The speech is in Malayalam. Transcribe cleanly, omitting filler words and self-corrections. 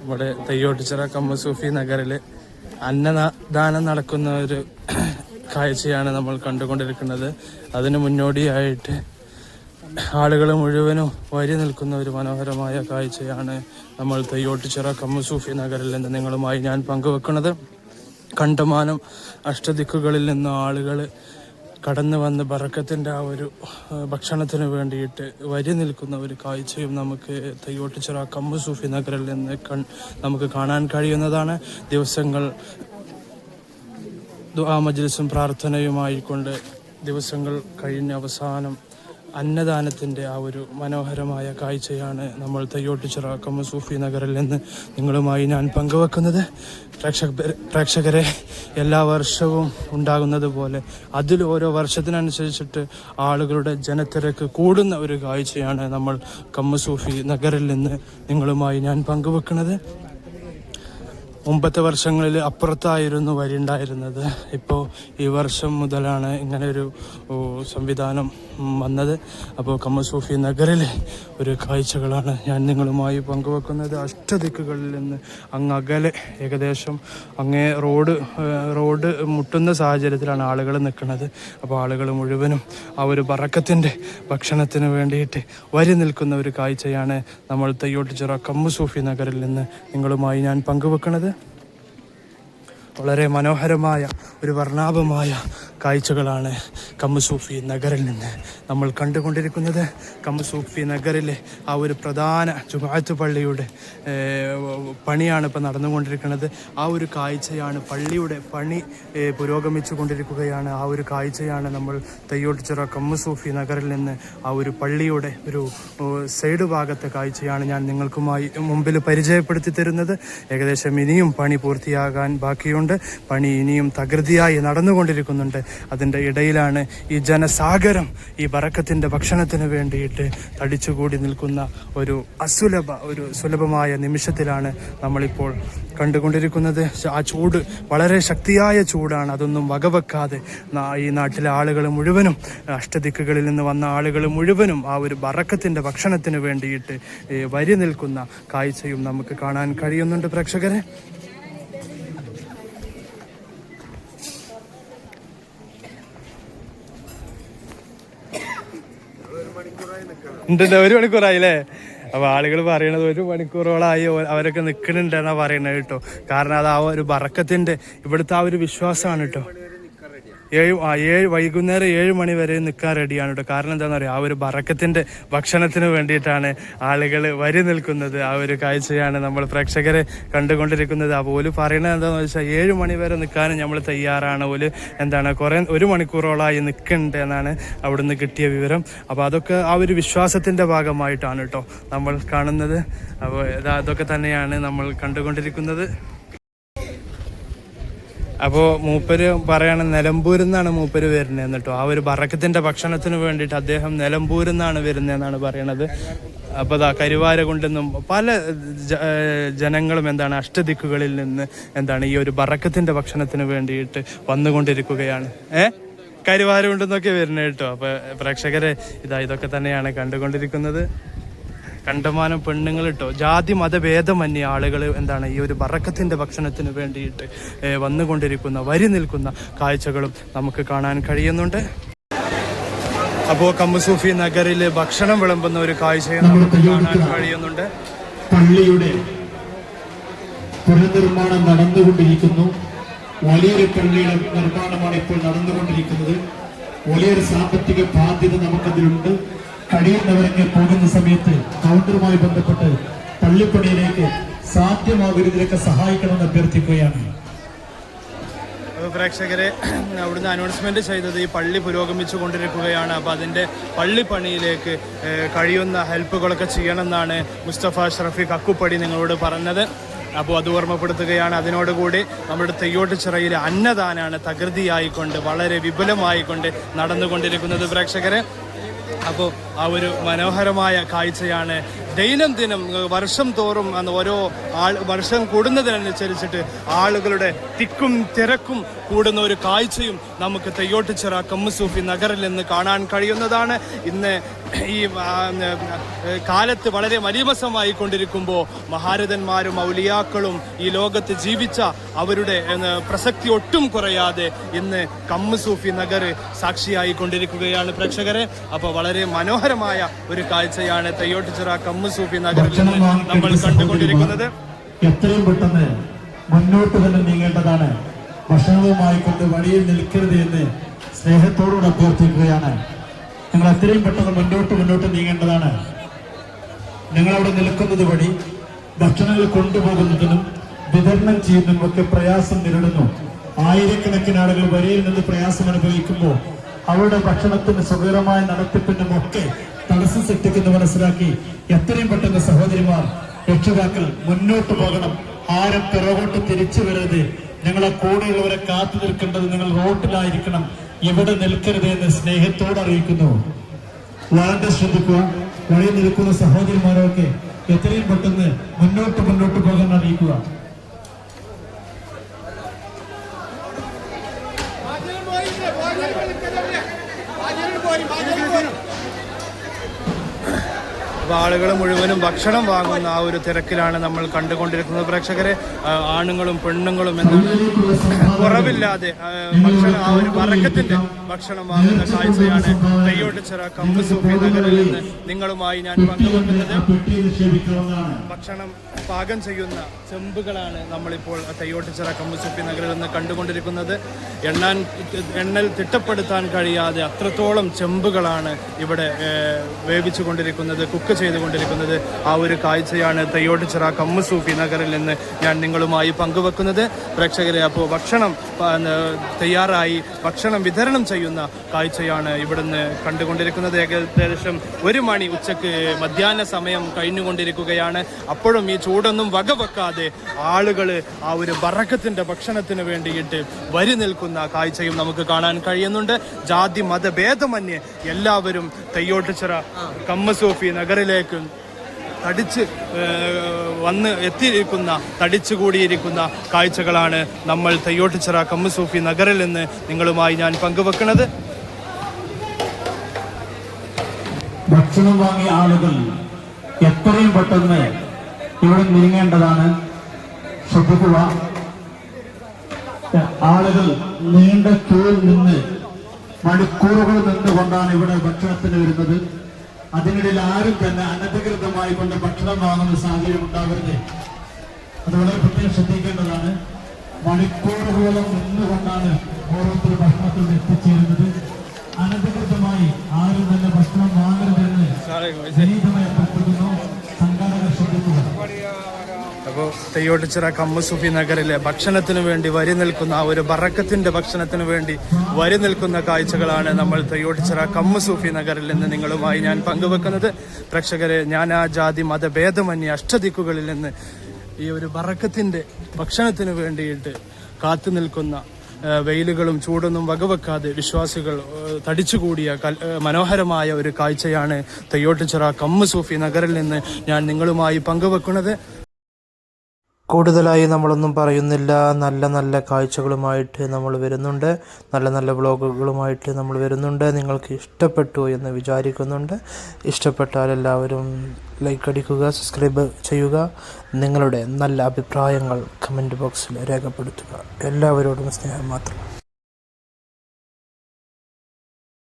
ഇവിടെ തയ്യോട്ടിച്ചിറ കമ്മസൂഫി നഗറിൽ അന്നദാനം നടക്കുന്ന ഒരു കാഴ്ചയാണ് നമ്മൾ കണ്ടുകൊണ്ടിരിക്കുന്നത്. അതിന് മുന്നോടിയായിട്ട് ആളുകൾ മുഴുവനും വരി നിൽക്കുന്ന ഒരു മനോഹരമായ കാഴ്ചയാണ് നമ്മൾ തയ്യോട്ടിച്ചിറ കമ്മസൂഫി നഗറിൽ നിന്ന് നിങ്ങളുമായി ഞാൻ പങ്കുവെക്കുന്നത്. കണ്ടമാനം അഷ്ടദിക്കുകളിൽ നിന്ന് ആളുകൾ കടന്നു വന്ന് ബറക്കത്തിൻ്റെ ആ ഒരു ഭക്ഷണത്തിന് വേണ്ടിയിട്ട് വരി നിൽക്കുന്ന ഒരു കാഴ്ചയും നമുക്ക് തയ്യോട്ടിച്ചിറ കമ്മസൂഫി നഗറിൽ നിന്ന് നമുക്ക് കാണാൻ കഴിയുന്നതാണ്. ദിവസങ്ങൾ ദുആ മജ്ലിസും പ്രാർത്ഥനയുമായിക്കൊണ്ട് ദിവസങ്ങൾ കഴിഞ്ഞ അവസാനം അന്നദാനത്തിൻ്റെ ആ ഒരു മനോഹരമായ കാഴ്ചയാണ് നമ്മൾ തയ്യോട്ടിച്ചിറ കമ്മസൂഫി നഗറിൽ നിന്ന് നിങ്ങളുമായി ഞാൻ പങ്കുവെക്കുന്നത്. പ്രേക്ഷകരെ എല്ലാ വർഷവും ഉണ്ടാകുന്നത് പോലെ അതിൽ ഓരോ വർഷത്തിനനുസരിച്ചിട്ട് ആളുകളുടെ ജനത്തിരക്ക് കൂടുന്ന ഒരു കാഴ്ചയാണ് നമ്മൾ കമ്മസൂഫി നഗറിൽ നിന്ന് നിങ്ങളുമായി ഞാൻ പങ്കുവെക്കുന്നത്. മുമ്പത്തെ വർഷങ്ങളിൽ അപ്പുറത്തായിരുന്നു വരി ഉണ്ടായിരുന്നത്. ഇപ്പോൾ ഈ വർഷം മുതലാണ് ഇങ്ങനെയൊരു സംവിധാനം വന്നത്. അപ്പോൾ കമ്മസൂഫി നഗറിലെ ഒരു കാഴ്ചകളാണ് ഞാൻ നിങ്ങളുമായി പങ്കുവെക്കുന്നത്. അഷ്ടദിക്കുകളിൽ നിന്ന് അങ്ങകലെ ഏകദേശം അങ്ങേ റോഡ് മുട്ടുന്ന സാഹചര്യത്തിലാണ് ആളുകൾ നിൽക്കുന്നത്. അപ്പോൾ ആളുകൾ മുഴുവനും ആ ഒരു ബറക്കത്തിൻ്റെ ഭക്ഷണത്തിന് വേണ്ടിയിട്ട് വരി നിൽക്കുന്ന ഒരു കാഴ്ചയാണ് നമ്മൾ തയ്യോട്ടിച്ചിറ കമ്മസൂഫി നഗറിൽ നിന്ന് നിങ്ങളുമായി ഞാൻ പങ്കുവെക്കുന്നത്. വളരെ മനോഹരമായ ഒരു വർണ്ണാഭമായ കാഴ്ചകളാണ് കമ്മസൂഫി നഗറിൽ നിന്ന് നമ്മൾ കണ്ടുകൊണ്ടിരിക്കുന്നത്. കമ്മസൂഫി നഗറിലെ ആ ഒരു പ്രധാന ജുമാഅത്ത് പള്ളിയുടെ പണിയാണ് ഇപ്പോൾ നടന്നുകൊണ്ടിരിക്കുന്നത്. ആ ഒരു കാഴ്ചയാണ്, പള്ളിയുടെ പണി പുരോഗമിച്ചു കൊണ്ടിരിക്കുകയാണ്. ആ ഒരു കാഴ്ചയാണ് നമ്മൾ തയ്യോട്ടിച്ചിറ കമ്മസൂഫി നഗറിൽ നിന്ന് ആ ഒരു പള്ളിയുടെ ഒരു സൈഡ് ഭാഗത്തെ കാഴ്ചയാണ് ഞാൻ നിങ്ങൾക്കുമായി മുമ്പിൽ പരിചയപ്പെടുത്തി തരുന്നത്. ഏകദേശം ഇനിയും പണി പൂർത്തിയാകാൻ ബാക്കിയുണ്ട്. പണി ഇനിയും തകൃതിയായി നടന്നുകൊണ്ടിരിക്കുന്നുണ്ട്. അതിൻ്റെ ഇടയിലാണ് ഈ ജനസാഗരം ഈ ബറക്കത്തിൻ്റെ ഭക്ഷണത്തിന് വേണ്ടിയിട്ട് തടിച്ചുകൂടി നിൽക്കുന്ന ഒരു സുലഭമായ നിമിഷത്തിലാണ് നമ്മളിപ്പോൾ കണ്ടുകൊണ്ടിരിക്കുന്നത്. ആ ചൂട് വളരെ ശക്തിയായ ചൂടാണ്. അതൊന്നും വകവെക്കാതെ ഈ നാട്ടിലെ ആളുകൾ മുഴുവനും, അഷ്ടദിക്കുകളിൽ നിന്ന് വന്ന ആളുകൾ മുഴുവനും ആ ഒരു ബറക്കത്തിൻ്റെ ഭക്ഷണത്തിന് വേണ്ടിയിട്ട് വരി നിൽക്കുന്ന കാഴ്ചയും നമുക്ക് കാണാൻ കഴിയുന്നുണ്ട്. പ്രേക്ഷകരെ, ഒരു മണിക്കൂറായില്ലേ? അപ്പോൾ ആളുകൾ പറയണത് 1 മണിക്കൂറോളമായി അവരൊക്കെ നിൽക്കുന്നുണ്ടെന്നാണ് പറയണത് കേട്ടോ. കാരണം അത് ആ ഒരു ബറക്കത്തിൻ്റെ ഇവിടുത്തെ ആ ഒരു വിശ്വാസമാണ് കേട്ടോ. വൈകുന്നേരം 7 മണി വരെ നിൽക്കാൻ റെഡിയാണ് കേട്ടോ. കാരണം എന്താണെന്ന് പറയുക, ആ ഒരു ബറക്കത്തിൻ്റെ ഭക്ഷണത്തിന് വേണ്ടിയിട്ടാണ് ആളുകൾ വരി നിൽക്കുന്നത്. ആ ഒരു കാഴ്ചയാണ് നമ്മൾ പ്രേക്ഷകരെ കണ്ടുകൊണ്ടിരിക്കുന്നത്. അപ്പോൾ ഓല് പറയണത് എന്താണെന്ന് വെച്ചാൽ 7 മണി വരെ നിൽക്കാനും നമ്മൾ തയ്യാറാണ്. ഓല് 1 മണിക്കൂറോളമായി നിൽക്കുന്നുണ്ട് എന്നാണ് അവിടുന്ന് കിട്ടിയ വിവരം. അപ്പോൾ അതൊക്കെ ആ ഒരു വിശ്വാസത്തിൻ്റെ ഭാഗമായിട്ടാണ് കേട്ടോ നമ്മൾ കാണുന്നത്. അപ്പോൾ അതൊക്കെ തന്നെയാണ് നമ്മൾ കണ്ടുകൊണ്ടിരിക്കുന്നത്. അപ്പോൾ മൂപ്പര് പറയാണ് നിലമ്പൂരിൽ നിന്നാണ് മൂപ്പര് വരുന്നതെന്ന് കേട്ടോ. ആ ഒരു ബറക്കത്തിൻ്റെ ഭക്ഷണത്തിന് വേണ്ടിയിട്ട് അദ്ദേഹം നിലമ്പൂരിൽ നിന്നാണ് വരുന്നതെന്നാണ് പറയണത്. അപ്പോൾ കരുവാര കൊണ്ടെന്നും പല ജനങ്ങളും അഷ്ടദിക്കുകളിൽ നിന്ന് ഈ ഒരു ബറക്കത്തിൻ്റെ ഭക്ഷണത്തിന് വേണ്ടിയിട്ട് വന്നുകൊണ്ടിരിക്കുകയാണ്. കരുവാര കൊണ്ടെന്നൊക്കെ വരുന്നത് കേട്ടോ. അപ്പോൾ പ്രേക്ഷകരെ ഇതൊക്കെ തന്നെയാണ് കണ്ടുകൊണ്ടിരിക്കുന്നത്. കണ്ടമാനം പെണ്ണുങ്ങൾ കേട്ടോ, ജാതി മതഭേദമന്യേ ആളുകൾ ഈ ഒരു ബറക്കത്തിൻ്റെ ഭക്ഷണത്തിന് വേണ്ടിയിട്ട് വന്നുകൊണ്ടിരിക്കുന്ന, വരി നിൽക്കുന്ന കാഴ്ചകളും നമുക്ക് കാണാൻ കഴിയുന്നുണ്ട്. അപ്പോൾ കമ്മസൂഫി നഗറിൽ ഭക്ഷണം വിളമ്പുന്ന ഒരു കാഴ്ചയും നമുക്ക് കാണാൻ കഴിയുന്നുണ്ട്. പള്ളിയുടെ പുനർനിർമ്മാണം നടന്നുകൊണ്ടിരിക്കുന്നു. വലിയൊരു പള്ളിയുടെ നിർമ്മാണമാണ് ഇപ്പോൾ നടന്നുകൊണ്ടിരിക്കുന്നത്. വലിയൊരു സാമ്പത്തിക ബാധ്യത നമുക്കതിലുണ്ട്. കഴിയുന്നവരൊക്കെ പോകുന്ന സമയത്ത് കൗണ്ടറുമായി ബന്ധപ്പെട്ട് പള്ളിപ്പണിയിലേക്ക് സാധ്യമാകുന്നതിലൊക്കെ സഹായിക്കണമെന്ന് അഭ്യർത്ഥിക്കുകയാണ്. പ്രേക്ഷകരെ, അവിടുന്ന് അനൗൺസ്മെന്റ് ചെയ്തത് ഈ പള്ളി പുരോഗമിച്ചു കൊണ്ടിരിക്കുകയാണ്. അപ്പോൾ അതിൻ്റെ പള്ളിപ്പണിയിലേക്ക് കഴിയുന്ന ഹെൽപ്പുകളൊക്കെ ചെയ്യണമെന്നാണ് മുസ്തഫ ഷറഫീഖ് അക്കുപ്പടി നിങ്ങളോട് പറഞ്ഞത്. അപ്പോൾ അത് ഓർമ്മപ്പെടുത്തുകയാണ്. അതിനോടുകൂടി നമ്മുടെ തയ്യോട്ടിച്ചിറയിലെ അന്നദാനാണ് തകൃതിയായിക്കൊണ്ട് വളരെ വിപുലമായിക്കൊണ്ട് നടന്നുകൊണ്ടിരിക്കുന്നത്. പ്രേക്ഷകരെ, അപ്പോൾ ആ ഒരു മനോഹരമായ കാഴ്ചയാണ് ദൈനംദിനം വർഷം തോറും ഓരോ വർഷം കൂടുന്നതിനനുസരിച്ചിട്ട് ആളുകളുടെ തിക്കും തിരക്കും കൂടുന്ന ഒരു കാഴ്ചയും നമുക്ക് തെയ്യോട്ടുചിറ കമ്മുസൂഫി നഗറിൽ നിന്ന് കാണാൻ കഴിയുന്നതാണ്. ഇന്ന് ഈ കാലത്ത് വളരെ മലീമസമായി കൊണ്ടിരിക്കുമ്പോൾ മഹാരഥന്മാരും ഔലിയാക്കളും ഈ ലോകത്ത് ജീവിച്ച അവരുടെ പ്രസക്തി ഒട്ടും കുറയാതെ ഇന്ന് കമ്മുസൂഫി നഗർ സാക്ഷിയായി കൊണ്ടിരിക്കുകയാണ് പ്രേക്ഷകരെ. അപ്പോൾ വളരെ മനോഹരമായ ഒരു കാഴ്ചയാണ് തെയ്യോട്ടുചിറ കമ്മുസൂഫി നഗറിൽ നിന്ന് നമ്മൾ കണ്ടുകൊണ്ടിരിക്കുന്നത്. എത്രയും പെട്ടെന്ന് മുന്നോട്ട് തന്നെ നീങ്ങേണ്ടതാണ്. ഭക്ഷണവുമായി കൊണ്ട് വഴിയിൽ നിൽക്കരുത് എന്ന് സ്നേഹത്തോടുകൂടെ അഭ്യർത്ഥിക്കുകയാണ്. നിങ്ങൾ എത്രയും പെട്ടെന്ന് മുന്നോട്ട് നീങ്ങേണ്ടതാണ്. നിങ്ങളവിടെ നിൽക്കുന്നത് വഴി ഭക്ഷണങ്ങൾ കൊണ്ടുപോകുന്നതിനും വിതരണം ചെയ്യുന്നതിനും ഒക്കെ പ്രയാസം നേരിടുന്നു. ആയിരക്കണക്കിന് ആളുകൾ വരിയിൽ നിന്ന് പ്രയാസം അനുഭവിക്കുമ്പോൾ അവരുടെ ഭക്ഷണത്തിന് സുഖകരമായ നടത്തിപ്പിനും ഒക്കെ തടസ്സം സൃഷ്ടിക്കുന്നു മനസ്സിലാക്കി എത്രയും പെട്ടെന്ന് സഹോദരിമാർ രക്ഷിതാക്കൾ മുന്നോട്ട് പോകണം. ആരും പിറകോട്ട് തിരിച്ചു വരരുത്. ഞങ്ങളെ കൂടെയുള്ളവരെ കാത്തു നിൽക്കേണ്ടത് നിങ്ങൾ റോട്ടിലായിരിക്കണം, ഇവിടെ നിൽക്കരുത് എന്ന് സ്നേഹത്തോട് അറിയിക്കുന്നു. വളരെ ശ്രദ്ധിക്കുക. വഴി നിൽക്കുന്ന സഹോദരിമാരൊക്കെ എത്രയും പെട്ടെന്ന് മുന്നോട്ട് പോകാൻ അറിയിക്കുക. അപ്പോൾ ആളുകൾ മുഴുവനും ഭക്ഷണം വാങ്ങുന്ന ആ ഒരു തിരക്കിലാണ് നമ്മൾ കണ്ടുകൊണ്ടിരിക്കുന്നത് പ്രേക്ഷകരെ. ആണുങ്ങളും പെണ്ണുങ്ങളും എന്ന കുറവില്ലാതെ ഭക്ഷണം ആ ഒരു ബറക്കത്തിന്റെ ഭക്ഷണം വാങ്ങുന്ന കാഴ്ചയാണ് തെയ്യോട്ടുചിറ കമ്മുസൂഫി നഗറിൽ നിന്ന് നിങ്ങളുമായി ഞാൻ പങ്കുവെക്കുന്നത്. ഭക്ഷണം പാകം ചെയ്യുന്ന ചെമ്പുകളാണ് നമ്മളിപ്പോൾ തെയ്യോട്ടുചിറ കമ്മുസൂഫി നഗറിൽ നിന്ന് കണ്ടുകൊണ്ടിരിക്കുന്നത്. എണ്ണൽ തിട്ടപ്പെടുത്താൻ കഴിയാതെ അത്രത്തോളം ചെമ്പുകളാണ് ഇവിടെ വേവിച്ചു കൊണ്ടിരിക്കുന്നത്, കുക്ക് ചെയ്തുകൊണ്ടിരിക്കുന്നത്. ആ ഒരു കാഴ്ചയാണ് തെയ്യോട്ടുചിറ കമ്മുസൂഫി നഗറിൽ നിന്ന് ഞാൻ നിങ്ങളുമായി പങ്കുവെക്കുന്നത് പ്രേക്ഷകരെ. അപ്പോൾ ഭക്ഷണം തയ്യാറായി ഭക്ഷണം വിതരണം ചെയ്യുന്ന കാഴ്ചയാണ് ഇവിടുന്ന് കണ്ടുകൊണ്ടിരിക്കുന്നത്. ഏകദേശം 1 മണി ഉച്ചക്ക് മധ്യാഹ്ന സമയം കഴിഞ്ഞുകൊണ്ടിരിക്കുകയാണ്. അപ്പോഴും ഈ ചൂടൊന്നും വകവെക്കാതെ ആളുകൾ ആ ഒരു ബറക്കത്തിന്റെ ഭക്ഷണത്തിന് വേണ്ടിയിട്ട് വരി നിൽക്കുന്ന കാഴ്ചയും നമുക്ക് കാണാൻ കഴിയുന്നുണ്ട്. ജാതി മതഭേദമന്യേ എല്ലാവരും തെയ്യോട്ടുചിറ കമ്മുസൂഫി നഗറിലേക്ക് വന്ന് എത്തിയിരിക്കുന്ന തടിച്ചുകൂടിയിരിക്കുന്ന കാഴ്ചകളാണ് നമ്മൾ തെയ്യോട്ടുചിറ കമ്മുസൂഫി നഗറിൽ നിന്ന് നിങ്ങളുമായി ഞാൻ പങ്കുവെക്കുന്നത്. ഭക്ഷണം വാങ്ങിയ ആളുകൾ എത്രയും പെട്ടെന്ന് ഇവിടെ നീങ്ങേണ്ടതാണ്. ശ്രദ്ധിക്കുക. ആളുകൾ നീണ്ട ക്യൂവിൽ നിന്ന് മണിക്കൂറുകൾ നിന്നുകൊണ്ടാണ് ഇവിടെ ഭക്ഷണത്തിന് വരുന്നത്. അതിനിടയിൽ ആരും തന്നെ അനധികൃതമായി കൊണ്ട് ഭക്ഷണം വാങ്ങുന്ന സാഹചര്യം ഉണ്ടാവരുത്. അത് വളരെ പ്രത്യേകം ശ്രദ്ധിക്കേണ്ടതാണ്. മണിക്കൂറുകളോളം നിന്നുകൊണ്ടാണ് ഓരോരുത്തർ ഭക്ഷണത്തിൽ എത്തിച്ചേരുന്നത്. അനധികൃതമായി ആരും തന്നെ ഭക്ഷണം വാങ്ങരുതെന്ന് വിനീതമായി അഭ്യർത്ഥിക്കുന്നു. സംഘാടകർ ശ്രദ്ധിക്കുക. അപ്പോൾ തെയ്യോട്ടുചിറ കമ്മുസൂഫി നഗറിലെ ഭക്ഷണത്തിന് വേണ്ടി വരി നിൽക്കുന്ന ആ ഒരു ബറക്കത്തിന്റെ ഭക്ഷണത്തിന് വേണ്ടി വരി നിൽക്കുന്ന കാഴ്ചകളാണ് നമ്മൾ തെയ്യോട്ടുചിറ കമ്മുസൂഫി നഗറിൽ നിന്ന് നിങ്ങളുമായി ഞാൻ പങ്കുവെക്കുന്നത് പ്രേക്ഷകരെ. ഞാൻ ആ ജാതി മതഭേദമന്യേ അഷ്ടദിക്കുകളിൽ നിന്ന് ഈ ഒരു ബറക്കത്തിന്റെ ഭക്ഷണത്തിന് വേണ്ടിയിട്ട് കാത്തു നിൽക്കുന്ന വെയിലുകളും ചൂടൊന്നും വകവെക്കാതെ വിശ്വാസികൾ തടിച്ചുകൂടിയ മനോഹരമായ ഒരു കാഴ്ചയാണ് തെയ്യോട്ടുചിറ കമ്മുസൂഫി നഗറിൽ നിന്ന് ഞാൻ നിങ്ങളുമായി പങ്കുവെക്കുന്നത്. കൂടുതലായി നമ്മളൊന്നും പറയുന്നില്ല. നല്ല നല്ല കാഴ്ചകളുമായിട്ട് നമ്മൾ വരുന്നുണ്ട്, നല്ല നല്ല വ്ളോഗുകളുമായിട്ട് നമ്മൾ വരുന്നുണ്ട്. നിങ്ങൾക്ക് ഇഷ്ടപ്പെട്ടു എന്ന് വിചാരിക്കുന്നുണ്ട്. ഇഷ്ടപ്പെട്ടാൽ എല്ലാവരും ലൈക്ക് അടിക്കുക, സബ്സ്ക്രൈബ് ചെയ്യുക. നിങ്ങളുടെ നല്ല അഭിപ്രായങ്ങൾ കമൻറ്റ് ബോക്സിൽ രേഖപ്പെടുത്തുക. എല്ലാവരോടും സ്നേഹം മാത്രം.